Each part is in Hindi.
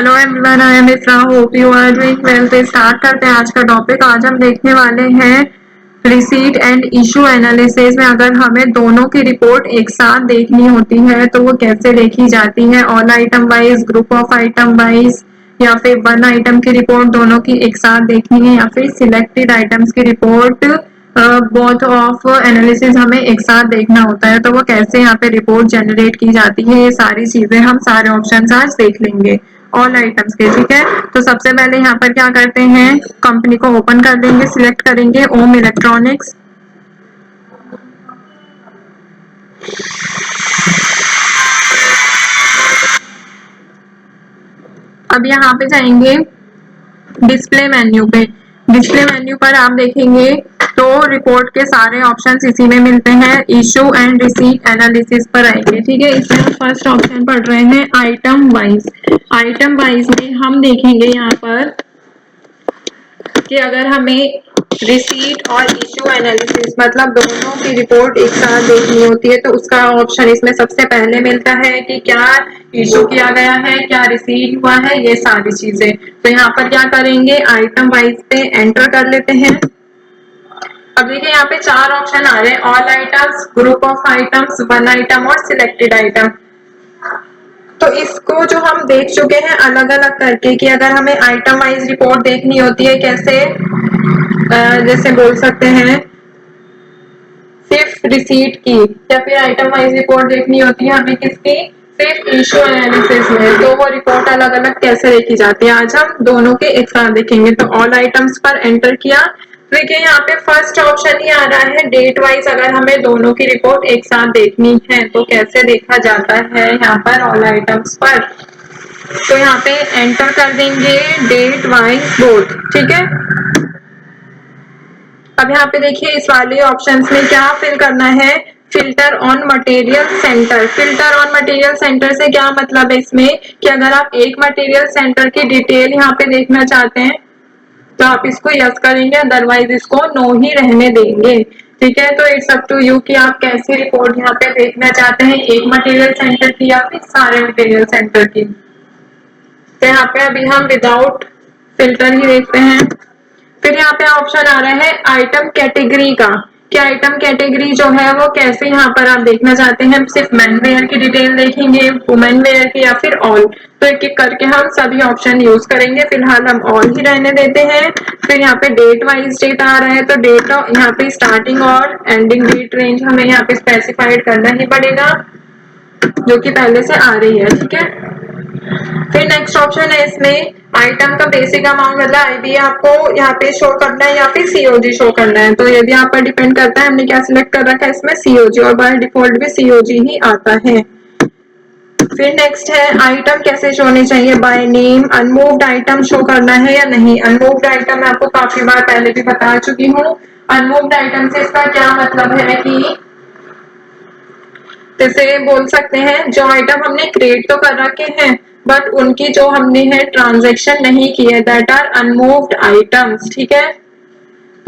Hello everyone, I am Ifra, hope you are doing well. तो स्टार्ट करते हैं आज का टॉपिक। आज हम देखने वाले हैं रिसीट एंड इशू एनालिसिस में अगर हमें दोनों की रिपोर्ट एक साथ देखनी होती है तो वो कैसे देखी जाती है, all item wise, group of item wise, या फिर वन आइटम की रिपोर्ट दोनों की एक साथ देखनी है, या फिर सिलेक्टेड आइटम्स की रिपोर्ट बोथ ऑफ एनालिसिस हमें एक साथ देखना होता है, तो वो कैसे यहाँ पे रिपोर्ट जनरेट की जाती है, ये सारी चीजें हम सारे ऑप्शन आज देख लेंगे ऑल आइटम्स के। ठीक है, तो सबसे पहले यहाँ पर क्या करते हैं, कंपनी को ओपन कर देंगे, सिलेक्ट करेंगे ओम इलेक्ट्रॉनिक्स। अब यहाँ पे जाएंगे डिस्प्ले मेन्यू पे। डिस्प्ले मेन्यू पर आप देखेंगे तो रिपोर्ट के सारे ऑप्शंस इसी में मिलते हैं, इशू एंड रिसीट एनालिसिस पर आएंगे। ठीक है, इसमें हम फर्स्ट ऑप्शन पढ़ रहे हैं आइटम वाइज। आइटम वाइज में हम देखेंगे यहाँ पर कि अगर हमें रिसीट और इशू एनालिसिस मतलब दोनों की रिपोर्ट एक साथ देखनी होती है तो उसका ऑप्शन इसमें सबसे पहले मिलता है कि क्या इशू किया गया है, क्या रिसीट हुआ है, ये सारी चीजें। तो यहाँ पर क्या करेंगे, आइटम वाइज पे एंटर कर लेते हैं। अब देखिए यहाँ पे चार ऑप्शन आ रहे हैं, all items, group of items, one item और सिलेक्टेड आइटम। तो इसको जो हम देख चुके हैं अलग अलग करके कि अगर हमें आइटम वाइज रिपोर्ट देखनी होती है कैसे, जैसे बोल सकते हैं सिर्फ रिसीट की, या फिर आइटम वाइज रिपोर्ट देखनी होती है हमें किसकी, सिर्फ इशू एनालिसिस में, तो वो रिपोर्ट अलग अलग कैसे देखी जाती है। आज हम दोनों के एक साथ देखेंगे। तो ऑल आइटम्स पर एंटर किया, देखिए यहाँ पे फर्स्ट ऑप्शन ही आ रहा है डेट वाइज, अगर हमें दोनों की रिपोर्ट एक साथ देखनी है तो कैसे देखा जाता है यहाँ पर ऑल आइटम्स पर। तो यहाँ पे एंटर कर देंगे डेट वाइज बोथ। ठीक है, अब यहाँ पे देखिए इस वाले ऑप्शंस में क्या फिल करना है, filter on material centre. Filter on material centre से क्या मतलब है इसमें कि अगर आप एक मटेरियल सेंटर की डिटेल यहाँ पे देखना चाहते हैं तो आप इसको यस करेंगे, अदरवाइज इसको नो ही रहने देंगे। ठीक है, तो इट्स अप टू यू कि आप कैसी रिपोर्ट यहाँ पे देखना चाहते हैं, एक मटेरियल सेंटर की या फिर सारे मटेरियल सेंटर की। तो यहाँ पे अभी हम विदाउट फिल्टर ही देखते हैं। फिर यहाँ पे ऑप्शन आ रहा है आइटम कैटेगरी का, कि आइटम कैटेगरी जो है वो कैसे यहाँ पर आप देखना चाहते हैं, सिर्फ मेन वेयर की डिटेल देखेंगे, वुमेन वेयर की, या फिर ऑल। तो एक एक करके हम सभी ऑप्शन यूज करेंगे, फिलहाल हम ऑल ही रहने देते हैं। फिर यहाँ पे डेट वाइज डेट आ रहा है, तो डेट यहाँ पे स्टार्टिंग और एंडिंग डेट रेंज हमें यहाँ पे स्पेसिफाइड करना ही पड़ेगा, जो कि पहले से आ रही है। ठीक है, फिर नेक्स्ट ऑप्शन है इसमें आइटम का बेसिक अमाउंट, मतलब आईबी आपको यहाँ पे शो करना है या फिर सीओजी शो करना है, तो ये भी आप पर डिपेंड करता है। हमने क्या सिलेक्ट कर रखा है इसमें, सीओजी, और बाय डिफॉल्ट भी सीओजी ही आता है। फिर नेक्स्ट है आइटम कैसे शो होने चाहिए, by name, unmoved item show करना है या नहीं। अनमूव्ड आइटम मैं आपको काफी बार पहले भी बता चुकी हूँ। अनमूव्ड आइटम से इसका क्या मतलब है कि जैसे बोल सकते हैं जो आइटम हमने क्रिएट तो कर रखे हैं बट उनकी जो हमने है ट्रांजैक्शन नहीं की है, दैट आर अनमूव्ड आइटम्स। ठीक है,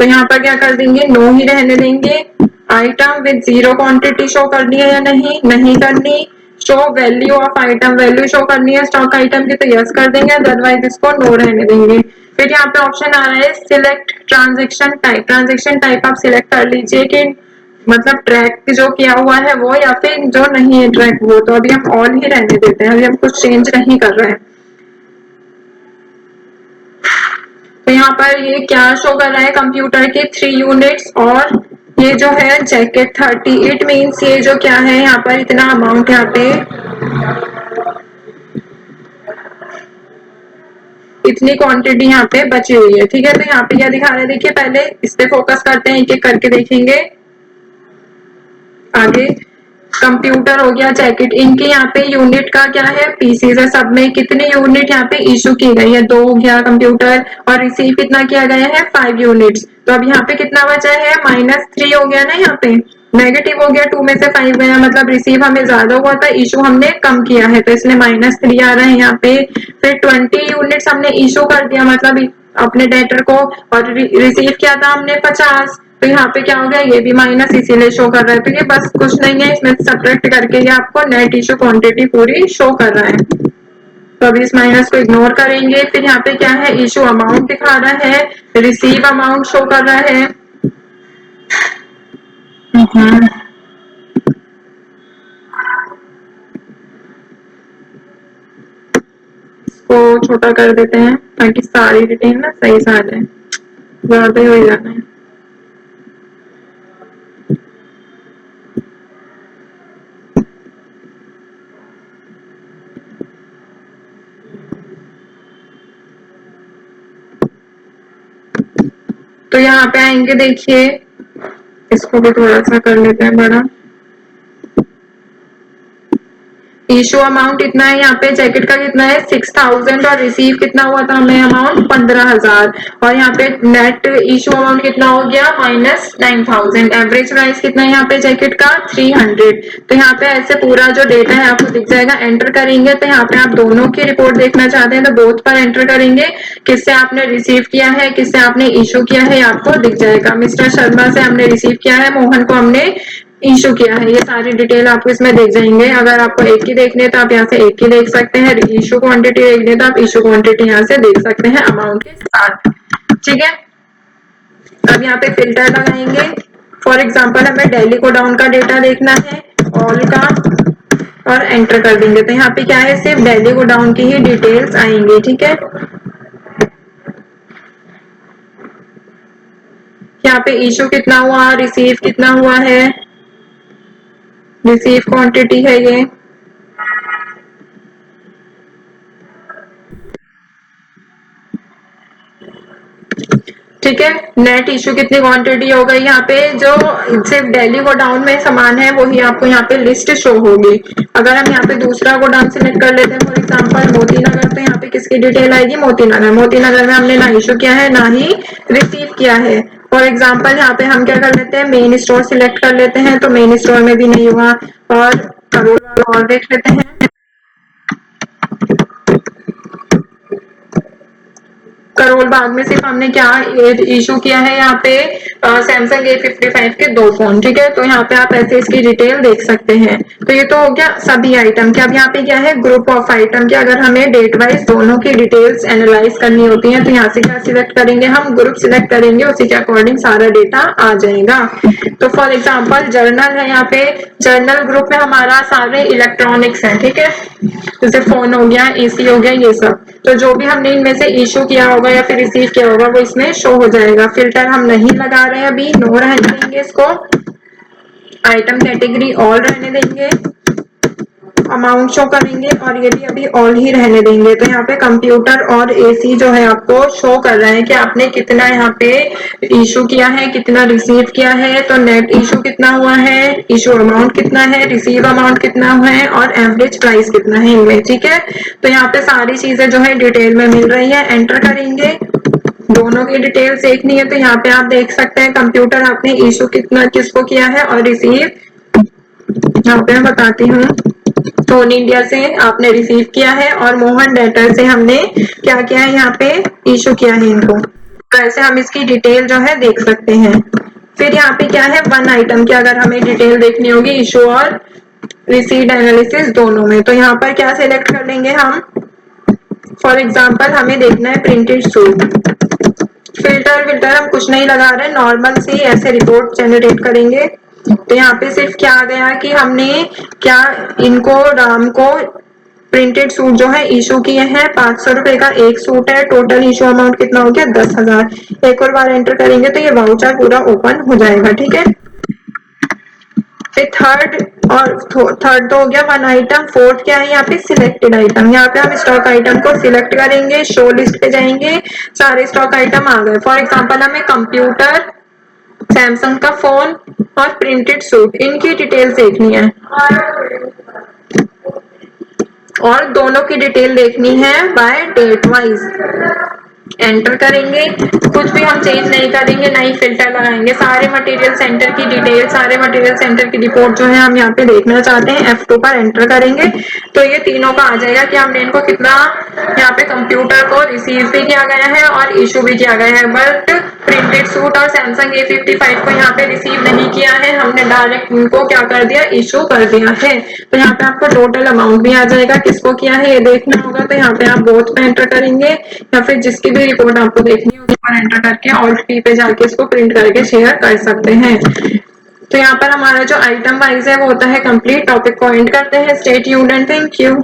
तो यहाँ पर क्या कर देंगे, नो ही रहने देंगे। Item with zero quantity show करनी है या नहीं, नहीं करनी। Show value of item, value show करनी है स्टॉक आइटम की, तो यस कर देंगे, अदरवाइज इसको नो रहने देंगे। फिर यहाँ पे ऑप्शन आ रहा है select transaction type. Transaction type आप सिलेक्ट कर लीजिए कि मतलब ट्रैक जो किया हुआ है वो या फिर जो नहीं है ट्रैक वो, तो अभी हम ऑल ही रहने देते हैं, अभी हम कुछ चेंज नहीं कर रहे हैं। तो यहाँ पर ये क्या शो कर रहा है, कंप्यूटर के 3 यूनिट्स, और ये जो है जैकेट 30। इट मीन्स ये जो क्या है यहाँ पर इतना अमाउंट यहाँ पे इतनी क्वांटिटी यहाँ पे बची हुई है। ठीक है, तो यहाँ पे क्या दिखा रहे हैं, देखिए पहले इस पे फोकस करते हैं, एक एक करके देखेंगे। आगे कंप्यूटर हो गया, जैकेट, इनके यहाँ पे यूनिट का क्या है, पीसीज है, सब में कितनी यूनिट यहाँ पे इशू की गई है, 2 हो गया कंप्यूटर, और रिसीव कितना किया गया है, 5 यूनिट्स। तो अब यहाँ पे कितना बचा है, -3 हो गया ना, यहाँ पे नेगेटिव हो गया, 2 में से 5 गया, मतलब रिसीव हमें ज्यादा हुआ था, इशू हमने कम किया है, तो इसलिए -3 आ रहा है यहाँ पे। फिर 20 यूनिट्स हमने इशू कर दिया मतलब अपने डेटर को, और रिसीव किया था हमने 50, तो यहाँ पे क्या हो गया, ये भी माइनस इसीलिए शो कर रहा है। तो ये बस कुछ नहीं है, इसमें सब्ट्रैक्ट करके ये आपको नेट इशू क्वांटिटी पूरी शो कर रहा है। तो अभी इस माइनस को इग्नोर करेंगे। फिर यहाँ पे क्या है, इशू अमाउंट दिखा रहा है, रिसीव अमाउंट शो कर रहा है। इसको छोटा कर देते हैं ताकि सारी डिटेल ना सही से आ जाए, ज्यादा हो जाना है। तो यहाँ पे आएंगे, देखिए इसको भी थोड़ा सा कर लेते हैं बड़ा। इशू अमाउंट इतना है, यहाँ पे जैकेट का कितना है 6000 और रिसीव कितना हुआ था हमें अमाउंट 15000 और यहाँ पे नेट इशू अमाउंट कितना हो गया -9000। एवरेज प्राइस कितना है यहाँ पे जैकेट का 300। तो यहाँ पे ऐसे पूरा जो डेटा है आपको दिख जाएगा। एंटर करेंगे तो यहाँ पे आप दोनों की रिपोर्ट देखना चाहते हैं तो बोथ पर एंटर करेंगे, किससे आपने रिसीव किया है किससे आपने इशू किया है आपको दिख जाएगा। मिस्टर शर्मा से हमने रिसीव किया है, मोहन को हमने इशू किया है। ये सारी डिटेल आपको इसमें देख जाएंगे। अगर आपको एक ही देखने है तो आप यहाँ से एक ही देख सकते हैं, इशू क्वांटिटी देखनी है तो आप इशू क्वांटिटी यहाँ से देख सकते हैं अमाउंट के साथ। ठीक है, अब यहाँ पे फिल्टर लगाएंगे। फॉर एग्जाम्पल हमें दिल्ली को डाउन का डेटा देखना है, ऑल का, और एंटर कर देंगे तो यहाँ पे क्या है सिर्फ दिल्ली को डाउन की ही डिटेल्स आएंगी। ठीक है, यहाँ पे इशू कितना हुआ, रिसीव कितना हुआ है, रिसीव क्वांटिटी है ये। ठीक है, नेट इशू कितनी क्वांटिटी हो गई, यहाँ पे जो सिर्फ दिल्ली गोडाउन में सामान है वही आपको यहाँ पे लिस्ट शो होगी। अगर हम यहाँ पे दूसरा गोडाउन सिलेक्ट कर लेते हैं फॉर एग्जांपल मोती नगर, तो यहाँ पे किसकी डिटेल आएगी, मोती नगर। मोती नगर में हमने ना इशू किया है ना ही रिसीव किया है। फॉर एग्जाम्पल यहाँ पे हम क्या कर लेते हैं, मेन स्टोर सिलेक्ट कर लेते हैं तो मेन स्टोर में भी नहीं हुआ। और देख लेते हैं, करोल बाग में सिर्फ हमने क्या इशू किया है यहाँ पे सैमसंग A55 के 2 फोन। ठीक है, तो यहाँ पे आप ऐसे इसकी डिटेल देख सकते हैं। तो ये तो हो गया सभी आइटम के। अब यहाँ पे क्या है, ग्रुप ऑफ आइटम के। अगर हमें डेट वाइज दोनों की डिटेल्स एनालाइज करनी होती है तो यहाँ से क्या सिलेक्ट करेंगे, हम ग्रुप सिलेक्ट करेंगे, उसी के अकॉर्डिंग सारा डेटा आ जाएगा। तो फॉर एग्जाम्पल जर्नल है, यहाँ पे जर्नल ग्रुप में हमारा सारे इलेक्ट्रॉनिक्स है। ठीक है, जैसे फोन हो गया, एसी हो गया, ये सब। तो जो भी हमने इनमें से इशू किया होगा या फिर रिसीव किया होगा वो इसमें शो हो जाएगा। फिल्टर हम नहीं लगा रहे हैं अभी, नो रहने देंगे इसको। आइटम कैटेगरी ऑल रहने देंगे, अमाउंट शो करेंगे और ये भी अभी ऑल ही रहने देंगे। तो यहाँ पे कंप्यूटर और एसी जो है आपको शो कर रहा है कि आपने कितना यहाँ पे इशू किया है, कितना रिसीव किया है। तो नेट इशू कितना हुआ है, इशू अमाउंट कितना है, रिसीव अमाउंट कितना हुआ है और एवरेज प्राइस कितना है इनमें। ठीक है, तो यहाँ पे सारी चीजें जो है डिटेल में मिल रही है। एंटर करेंगे, दोनों की डिटेल्स देखनी है तो यहाँ पे आप देख सकते हैं कंप्यूटर आपने इशू कितना किसको किया है और रिसीव यहाँ पे मैं बताती हूँ, टोन इंडिया से आपने रिसीव किया है और मोहन डेटर से हमने क्या किया है, यहाँ पे इशू किया है इनको। तो ऐसे हम इसकी डिटेल जो है देख सकते हैं। फिर यहाँ पे क्या है, वन आइटम की अगर हमें डिटेल देखनी होगी इशू और रिसीव्ड एनालिसिस दोनों में, तो यहाँ पर क्या सिलेक्ट कर लेंगे हम। फॉर एग्जाम्पल हमें देखना है प्रिंटेड सूट। फिल्टर हम कुछ नहीं लगा रहे, नॉर्मल सी ऐसे रिपोर्ट जनरेट करेंगे। तो यहाँ पे सिर्फ क्या आ गया कि हमने क्या इनको राम को प्रिंटेड सूट जो है इशू किए हैं, 500 रुपए का एक सूट है। टोटल इशू अमाउंट कितना हो गया 10,000। एक और बार एंटर करेंगे तो ये वाउचर पूरा ओपन हो जाएगा। ठीक है, फिर थर्ड तो हो गया वन आइटम। फोर्थ क्या है, यहाँ पे सिलेक्टेड आइटम। यहाँ पे हम स्टॉक आइटम को सिलेक्ट करेंगे, शो लिस्ट पे जाएंगे, सारे स्टॉक आइटम आ गए। फॉर एग्जांपल हमें कंप्यूटर, सैमसंग का फोन और प्रिंटेड सूट इनकी डिटेल्स देखनी है और दोनों की डिटेल देखनी है बाय डेट वाइज। एंटर करेंगे, कुछ भी हम चेंज नहीं करेंगे, ना ही फिल्टर लगाएंगे। सारे मटेरियल सेंटर की डिटेल, सारे मटेरियल सेंटर की रिपोर्ट जो है हम यहाँ पे देखना चाहते हैं। F2 पर एंटर करेंगे तो ये तीनों का आ जाएगा कि हमने इनको कितना यहाँ पे कंप्यूटर को रिसीव भी किया गया है और इशू भी किया गया है, बट प्रिंटेड सूट और सैमसंग A55 को यहाँ पे रिसीव नहीं किया है, हमने डायरेक्ट इनको क्या कर दिया, इशू कर दिया है। तो यहाँ पे आपको टोटल अमाउंट भी आ जाएगा, किसको किया है ये देखना होगा। तो यहाँ पे आप बोथ में एंटर करेंगे या फिर जिसकी भी रिपोर्ट आपको देखनी है उस पर एंटर करके ऑल्ट P पे जाके इसको प्रिंट करके शेयर कर सकते हैं। तो यहाँ पर हमारा जो आइटम वाइज है वो होता है कंप्लीट। टॉपिक को एंड करते हैं। Stay tuned and thank you.